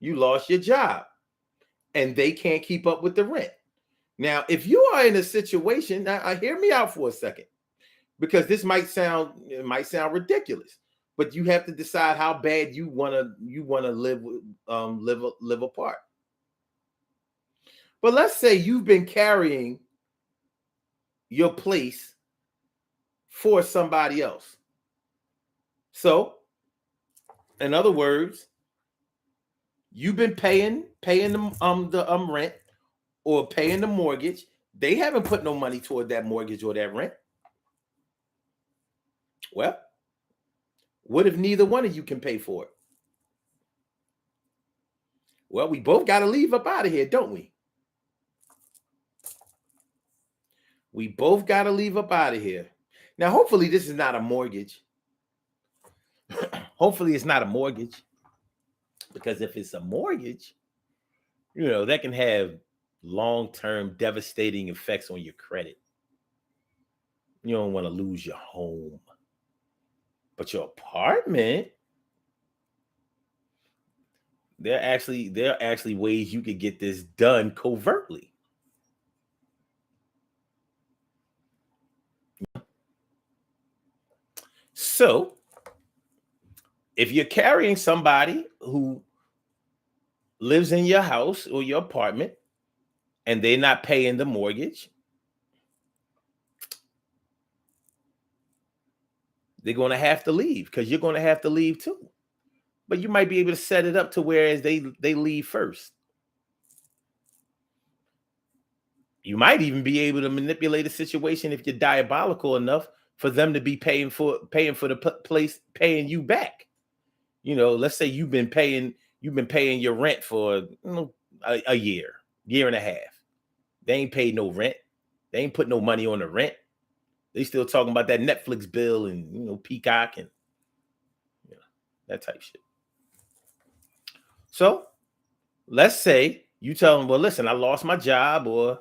You lost your job and they can't keep up with the rent. Now, if you are in a situation, now hear me out for a second, because this might sound ridiculous, but you have to decide how bad you want to live apart. But let's say you've been carrying your place for somebody else. So, in other words, you've been paying the rent or paying the mortgage. They haven't put no money toward that mortgage or that rent. Well, what if neither one of you can pay for it? Well, we both got to leave up out of here, don't we? We both got to leave up out of here. Now, hopefully this is not a mortgage. Hopefully it's not a mortgage. Because if it's a mortgage, that can have long-term devastating effects on your credit. You don't want to lose your home. But your apartment, there are actually ways you could get this done covertly. So, if you're carrying somebody who lives in your house or your apartment and they're not paying the mortgage, they're going to have to leave, because you're going to have to leave too. But you might be able to set it up to whereas they leave first. You might even be able to manipulate a situation if you're diabolical enough for them to be paying for the place, paying you back. Let's say you've been paying your rent for a year and a half. They ain't paid no rent. They ain't put no money on the rent. They still talking about that Netflix bill and Peacock and that type shit. So let's say you tell them, well, listen, I lost my job, or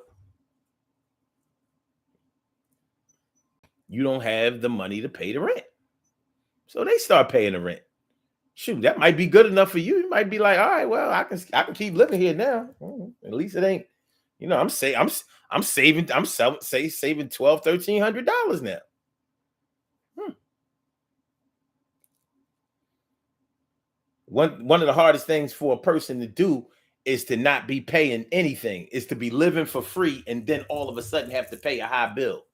you don't have the money to pay the rent. So they start paying the rent. Shoot, that might be good enough for you. You might be like, all right, well, I can keep living here now. At least it ain't, I'm saving $1,200-$1,300 now. One of the hardest things for a person to do is to not be paying anything, is to be living for free and then all of a sudden have to pay a high bill.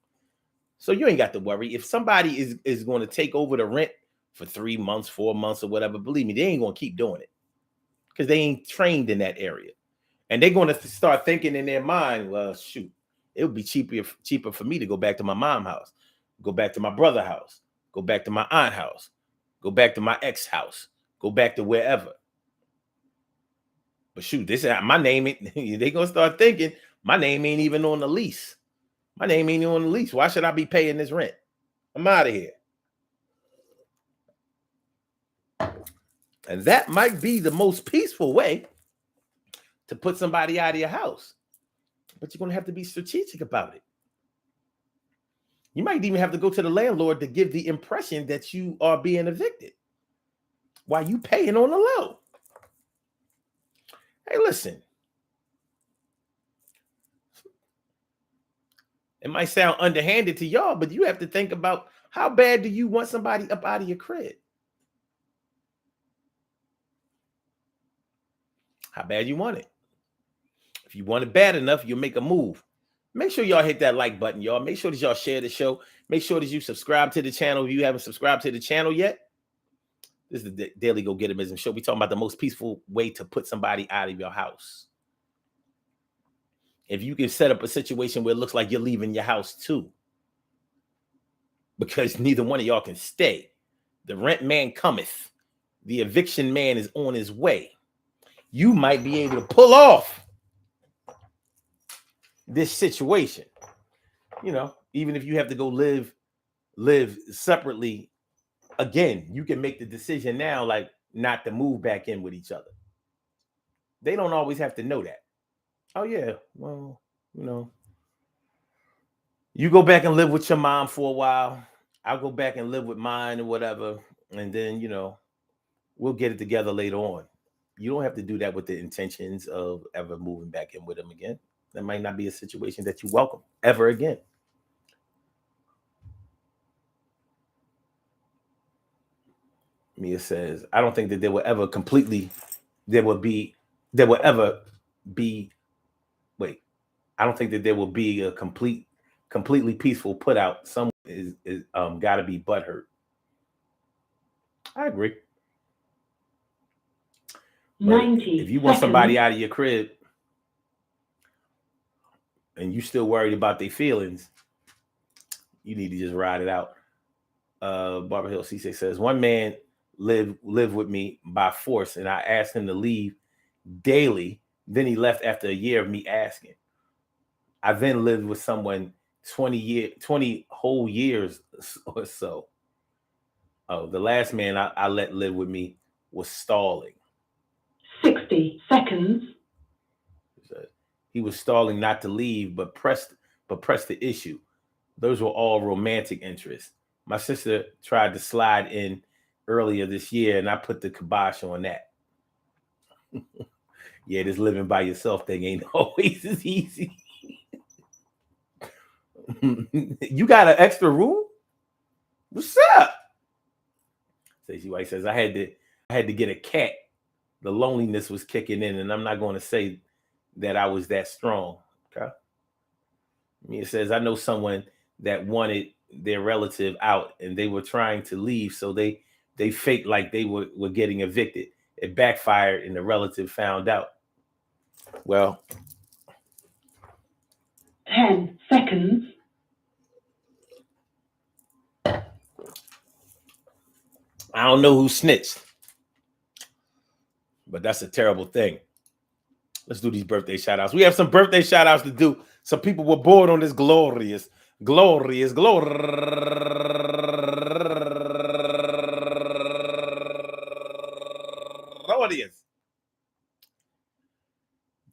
So you ain't got to worry. If somebody is going to take over the rent for 3 months, 4 months or whatever, believe me, they ain't going to keep doing it because they ain't trained in that area. And they're going to start thinking in their mind, well, shoot, it would be cheaper for me to go back to my mom's house, go back to my brother's house, go back to my aunt's house, go back to my ex house, go back to wherever. But shoot, this is my name. They gonna start thinking my name ain't even on the lease. My name ain't on the lease. Why should I be paying this rent? I'm out of here. And that might be the most peaceful way to put somebody out of your house. But you're going to have to be strategic about it. You might even have to go to the landlord to give the impression that you are being evicted while you paying on the low. Hey, listen. It might sound underhanded to y'all, but you have to think about how bad do you want somebody up out of your crib? How bad you want it? If you want it bad enough, you'll make a move. Make sure y'all hit that like button, y'all. Make sure that y'all share the show. Make sure that you subscribe to the channel if you haven't subscribed to the channel yet. This is the Daily Go Getimism Show. We talking about the most peaceful way to put somebody out of your house. If you can set up a situation where it looks like you're leaving your house too, because neither one of y'all can stay. The rent man cometh. The eviction man is on his way. You might be able to pull off this situation. You know, even if you have to go live separately, again, you can make the decision now, like not to move back in with each other. They don't always have to know that. Oh yeah, well, you know, you go back and live with your mom for a while. I'll go back and live with mine or whatever. And then, you know, we'll get it together later on. You don't have to do that with the intentions of ever moving back in with them again. That might not be a situation that you welcome ever again. Mia says, I don't think that there will ever be I don't think that there will be a completely peaceful put out. Someone is gotta be butthurt. I agree. If you want somebody out of your crib and you still worried about their feelings, you need to just ride it out. Barbara Hill C6 says, one man lived with me by force, and I asked him to leave daily. Then he left after a year of me asking. I then lived with someone 20 whole years or so. Oh, the last man I let live with me was stalling. 60 seconds. He was stalling not to leave, but pressed the issue. Those were all romantic interests. My sister tried to slide in earlier this year, and I put the kibosh on that. Yeah, this living by yourself thing ain't always as easy. You got an extra room? What's up? Stacey White says, I had to get a cat. The loneliness was kicking in, and I'm not going to say that I was that strong. Okay. Mia says, I know someone that wanted their relative out, and they were trying to leave, so they faked like they were getting evicted. It backfired, and the relative found out. Well, 10 seconds. I don't know who snitched, but that's a terrible thing. Let's do these birthday shout outs. We have some birthday shout outs to do. Some people were born on this glorious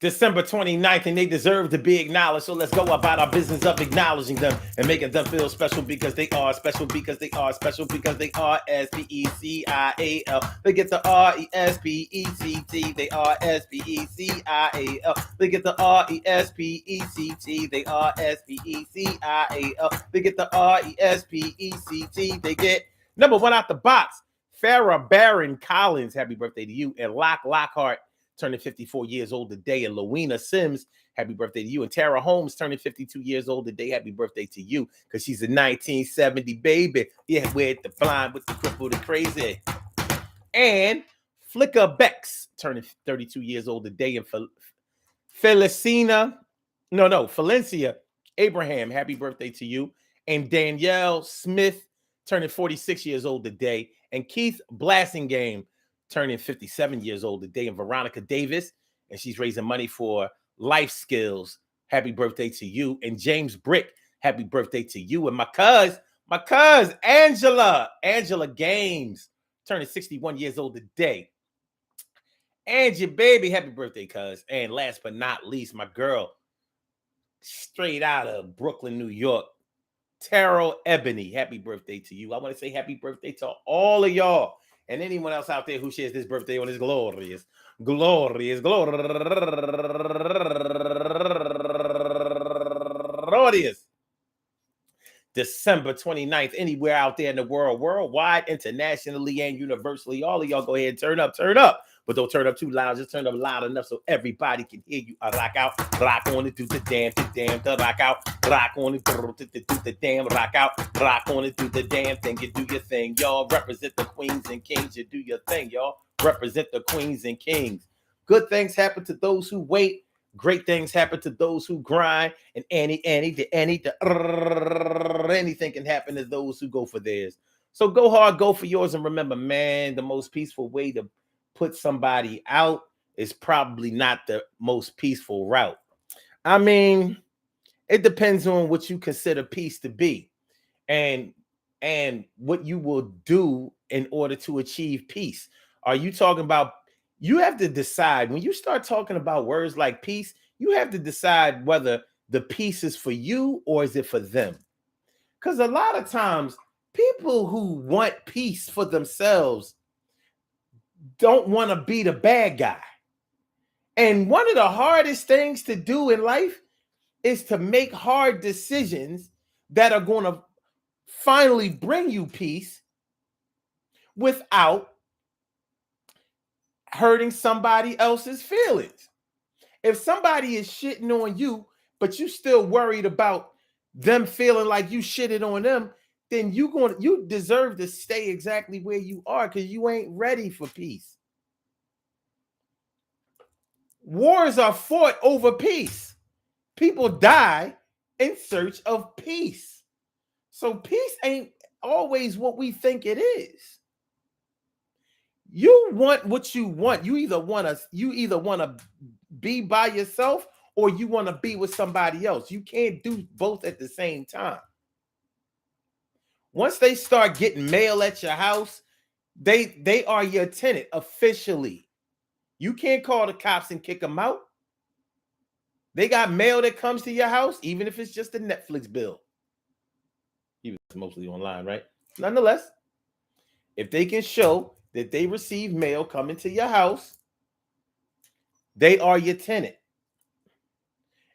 December 29th, and they deserve to be acknowledged. So let's go about our business of acknowledging them and making them feel special because they are special, because they are special, because they are SPECIAL. They get the RESPECT. They are SPECIAL. They get the RESPECT. They are SPECIAL. They get the RESPECT. They get number one out the box. Farrah Baron Collins, happy birthday to you. And Lockhart, turning 54 years old today. And Lowena Sims, happy birthday to you. And Tara Holmes, turning 52 years old today. Happy birthday to you, because she's a 1970 baby. Yeah, with the blind, with the crippled, and crazy. And Flicker Bex, turning 32 years old today. And Felencia Abraham, happy birthday to you. And Danielle Smith turning 46 years old today. And Keith Blassingame turning 57 years old today. And Veronica Davis, and she's raising money for Life Skills. Happy birthday to you. And James Brick, happy birthday to you. And my cuz Angela Games, turning 61 years old today. Angie, baby, happy birthday, cuz. And last but not least, my girl, straight out of Brooklyn, New York, Terrell Ebony, happy birthday to you. I want to say happy birthday to all of y'all and anyone else out there who shares this birthday on this glorious December 29th, anywhere out there in the world, worldwide, internationally, and universally. All of y'all go ahead and turn up. But don't turn up too loud. Just turn up loud enough so everybody can hear you. Rock out, rock on it, do the damn, rock out, rock on it, do the damn, rock out, rock on it, do the damn thing. You do your thing, y'all. Represent the queens and kings. You do your thing, y'all. Represent the queens and kings. Good things happen to those who wait. Great things happen to those who grind. And anything can happen to those who go for theirs. So go hard, go for yours. And remember, man, the most peaceful way to put somebody out is probably not the most peaceful route. I mean, it depends on what you consider peace to be and what you will do in order to achieve peace. Are you talking about, you have to decide when you start talking about words like peace, you have to decide whether the peace is for you or is it for them? Because a lot of times people who want peace for themselves don't want to be the bad guy. And one of the hardest things to do in life is to make hard decisions that are going to finally bring you peace without hurting somebody else's feelings. If somebody is shitting on you, but you still worried about them feeling like you shitted on them, then you deserve to stay exactly where you are because you ain't ready for peace. Wars are fought over peace. People die in search of peace. So peace ain't always what we think it is. You want what you want. You either want to be by yourself or you want to be with somebody else. You can't do both at the same time. Once they start getting mail at your house, they are your tenant officially. You can't call the cops and kick them out. They got mail that comes to your house, even if it's just a Netflix bill. Even if it's mostly online, right? Nonetheless, if they can show that they receive mail coming to your house, they are your tenant.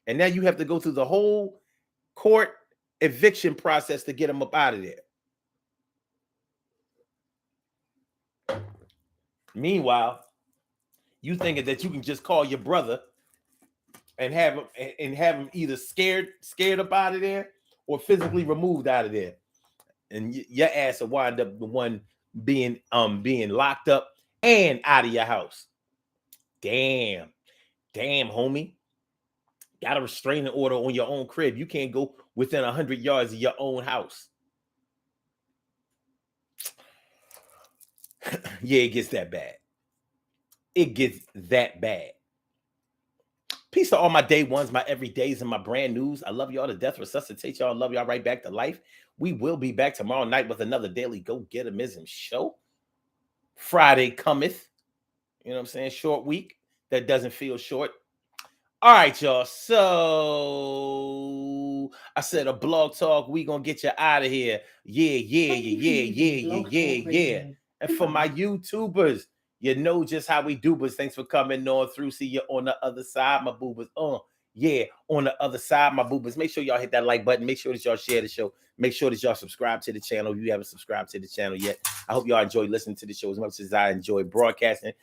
And now you have to go through the whole court eviction process to get them up out of there. Meanwhile, you thinking that you can just call your brother and have him either scared up out of there or physically removed out of there, and your ass will wind up the one being locked up and out of your house. Damn, homie. Got a restraining order on your own crib. You can't go within 100 yards of your own house. Yeah, it gets that bad. It gets that bad. Peace to all my day ones, my everydays, and my brand news. I love y'all to death. Resuscitate y'all. Love y'all right back to life. We will be back tomorrow night with another daily Go Get 'Emism show. Friday cometh. You know what I'm saying? Short week that doesn't feel short. All right, y'all. So I said a blog talk. We gonna get you out of here. Yeah. And for my YouTubers, you know just how we do, but thanks for coming on through. See you on the other side, my boobers. Yeah, on the other side, my boobers. Make sure y'all hit that like button. Make sure that y'all share the show. Make sure that y'all subscribe to the channel if you haven't subscribed to the channel yet. I hope y'all enjoy listening to the show as much as I enjoy broadcasting.